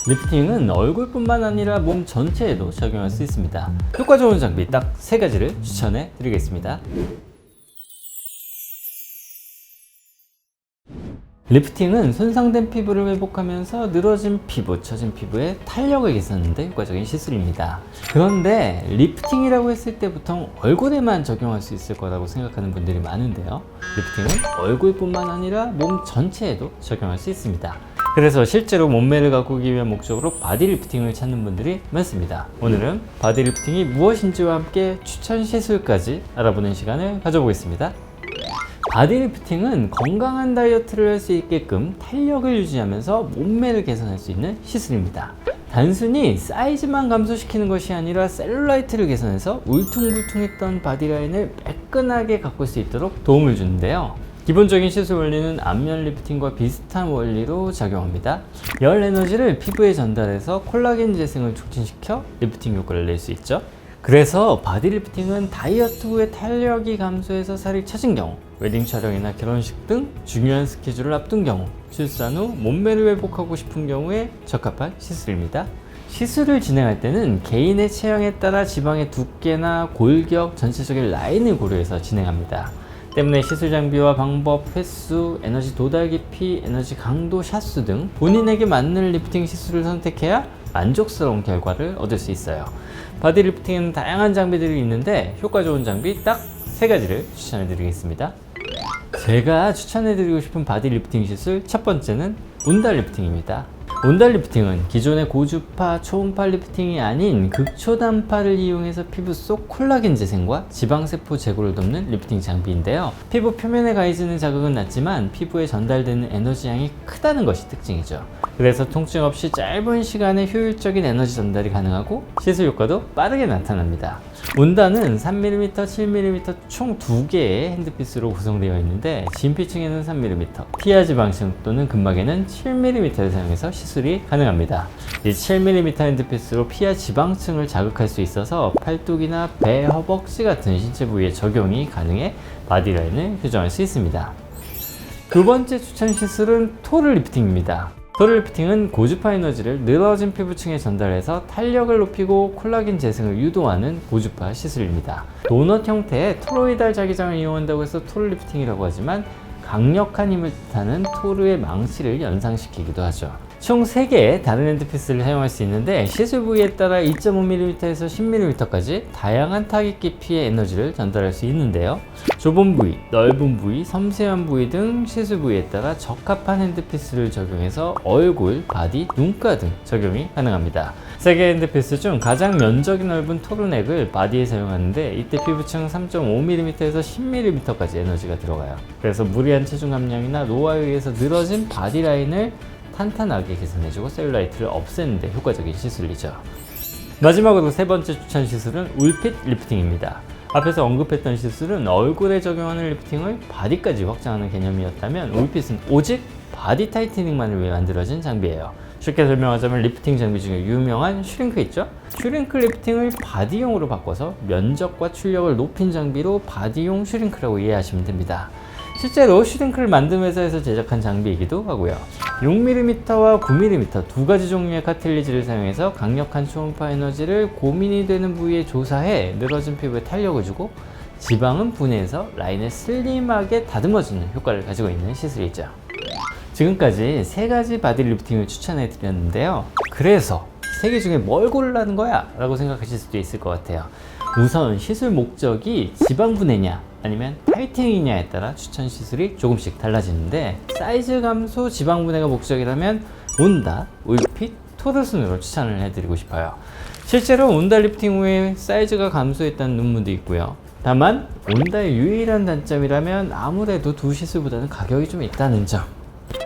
리프팅은 얼굴뿐만 아니라 몸 전체에도 적용할 수 있습니다. 효과 좋은 장비 딱 3가지를 추천해 드리겠습니다. 리프팅은 손상된 피부를 회복하면서 늘어진 피부, 처진 피부의 탄력을 개선하는 데 효과적인 시술입니다. 그런데 리프팅이라고 했을 때 보통 얼굴에만 적용할 수 있을 거라고 생각하는 분들이 많은데요. 리프팅은 얼굴뿐만 아니라 몸 전체에도 적용할 수 있습니다. 그래서 실제로 몸매를 가꾸기 위한 목적으로 바디 리프팅을 찾는 분들이 많습니다. 오늘은 바디 리프팅이 무엇인지와 함께 추천 시술까지 알아보는 시간을 가져보겠습니다. 바디 리프팅은 건강한 다이어트를 할 수 있게끔 탄력을 유지하면서 몸매를 개선할 수 있는 시술입니다. 단순히 사이즈만 감소시키는 것이 아니라 셀룰라이트를 개선해서 울퉁불퉁했던 바디라인을 매끈하게 가꿀 수 있도록 도움을 주는데요. 기본적인 시술 원리는 안면 리프팅과 비슷한 원리로 작용합니다. 열 에너지를 피부에 전달해서 콜라겐 재생을 촉진시켜 리프팅 효과를 낼 수 있죠. 그래서 바디 리프팅은 다이어트 후에 탄력이 감소해서 살이 처진 경우, 웨딩 촬영이나 결혼식 등 중요한 스케줄을 앞둔 경우, 출산 후 몸매를 회복하고 싶은 경우에 적합한 시술입니다. 시술을 진행할 때는 개인의 체형에 따라 지방의 두께나 골격, 전체적인 라인을 고려해서 진행합니다. 때문에 시술 장비와 방법, 횟수, 에너지 도달 깊이, 에너지 강도, 샷수 등 본인에게 맞는 리프팅 시술을 선택해야 만족스러운 결과를 얻을 수 있어요. 바디 리프팅은 다양한 장비들이 있는데 효과 좋은 장비 딱 3가지를 추천해 드리겠습니다. 제가 추천해 드리고 싶은 바디 리프팅 시술 첫 번째는 온달 리프팅입니다. 온달 리프팅은 기존의 고주파, 초음파 리프팅이 아닌 극초단파를 이용해서 피부 속 콜라겐 재생과 지방세포 제거를 돕는 리프팅 장비인데요. 피부 표면에 가해지는 자극은 낮지만 피부에 전달되는 에너지 양이 크다는 것이 특징이죠. 그래서 통증 없이 짧은 시간에 효율적인 에너지 전달이 가능하고 시술 효과도 빠르게 나타납니다. 온단은 3mm, 7mm 총 2개의 핸드피스로 구성되어 있는데 진피층에는 3mm, 피하지방층 또는 근막에는 7mm를 사용해서 시술이 가능합니다. 이 7mm 핸드피스로 피하지방층을 자극할 수 있어서 팔뚝이나 배, 허벅지 같은 신체 부위에 적용이 가능해 바디라인을 교정할 수 있습니다. 두 번째 추천 시술은 토르 리프팅입니다. 토르 리프팅은 고주파 에너지를 늘어진 피부층에 전달해서 탄력을 높이고 콜라겐 재생을 유도하는 고주파 시술입니다. 도넛 형태의 토로이달 자기장을 이용한다고 해서 토르 리프팅이라고 하지만 강력한 힘을 뜻하는 토르의 망치를 연상시키기도 하죠. 총 3개의 다른 핸드피스를 사용할 수 있는데 시술 부위에 따라 2.5mm에서 10mm까지 다양한 타깃 깊이의 에너지를 전달할 수 있는데요. 좁은 부위, 넓은 부위, 섬세한 부위 등 시술 부위에 따라 적합한 핸드피스를 적용해서 얼굴, 바디, 눈가 등 적용이 가능합니다. 3개 핸드피스 중 가장 면적이 넓은 토르넥을 바디에 사용하는데 이때 피부층 3.5mm에서 10mm까지 에너지가 들어가요. 그래서 무리한 체중 감량이나 노화에 의해서 늘어진 바디 라인을 탄탄하게 개선해주고 셀룰라이트를 없애는 데 효과적인 시술이죠. 마지막으로 3번째 추천 시술은 울핏 리프팅입니다. 앞에서 언급했던 시술은 얼굴에 적용하는 리프팅을 바디까지 확장하는 개념이었다면 울핏은 오직 바디 타이트닝만을 위해 만들어진 장비예요. 쉽게 설명하자면 리프팅 장비 중에 유명한 슈링크 있죠? 슈링크 리프팅을 바디용으로 바꿔서 면적과 출력을 높인 장비로 바디용 슈링크라고 이해하시면 됩니다. 실제로 슈링크를 만든 회사에서 제작한 장비이기도 하고요. 6mm와 9mm 두 가지 종류의 카틸리지를 사용해서 강력한 초음파 에너지를 고민이 되는 부위에 조사해 늘어진 피부에 탄력을 주고 지방은 분해해서 라인을 슬림하게 다듬어주는 효과를 가지고 있는 시술이죠. 지금까지 3가지 바디 리프팅을 추천해 드렸는데요. 그래서 3개 중에 뭘 고르라는 거야? 라고 생각하실 수도 있을 것 같아요. 우선 시술 목적이 지방 분해냐 아니면 타이트닝이냐에 따라 추천 시술이 조금씩 달라지는데 사이즈 감소, 지방 분해가 목적이라면 온다, 울핏, 토르 순으로 추천을 해드리고 싶어요. 실제로 온다 리프팅 후에 사이즈가 감소했다는 논문도 있고요. 다만 온다의 유일한 단점이라면 아무래도 두 시술보다는 가격이 좀 있다는 점.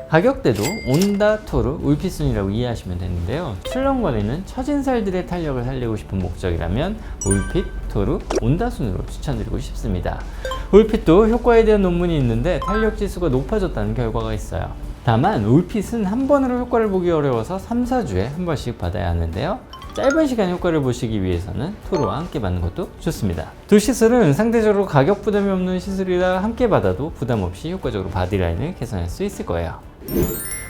가격대도 온다, 토르, 울핏 순이라고 이해하시면 되는데요. 출렁거리는 처진 살들의 탄력을 살리고 싶은 목적이라면 울핏, 토르, 온다 순으로 추천드리고 싶습니다. 울핏도 효과에 대한 논문이 있는데 탄력 지수가 높아졌다는 결과가 있어요. 다만 울핏은 한 번으로 효과를 보기 어려워서 3, 4주에 한 번씩 받아야 하는데요. 짧은 시간 효과를 보시기 위해서는 토르와 함께 받는 것도 좋습니다. 두 시술은 상대적으로 가격 부담이 없는 시술이라 함께 받아도 부담 없이 효과적으로 바디라인을 개선할 수 있을 거예요.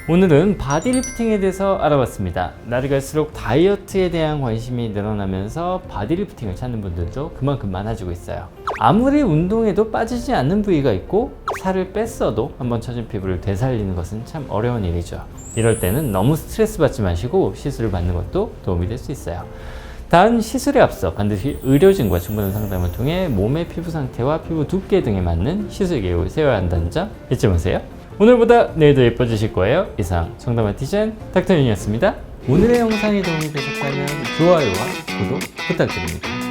오늘은 바디 리프팅에 대해서 알아봤습니다. 날이 갈수록 다이어트에 대한 관심이 늘어나면서 바디 리프팅을 찾는 분들도 그만큼 많아지고 있어요. 아무리 운동해도 빠지지 않는 부위가 있고 살을 뺐어도 한번 처진 피부를 되살리는 것은 참 어려운 일이죠. 이럴 때는 너무 스트레스 받지 마시고 시술을 받는 것도 도움이 될 수 있어요. 단 시술에 앞서 반드시 의료진과 충분한 상담을 통해 몸의 피부 상태와 피부 두께 등에 맞는 시술 계획을 세워야 한다는 점 잊지 마세요. 오늘보다 내일도 예뻐지실 거예요. 이상 청담 아티젠 닥터윤이었습니다. 오늘의 영상이 도움이 되셨다면 좋아요와 구독 부탁드립니다.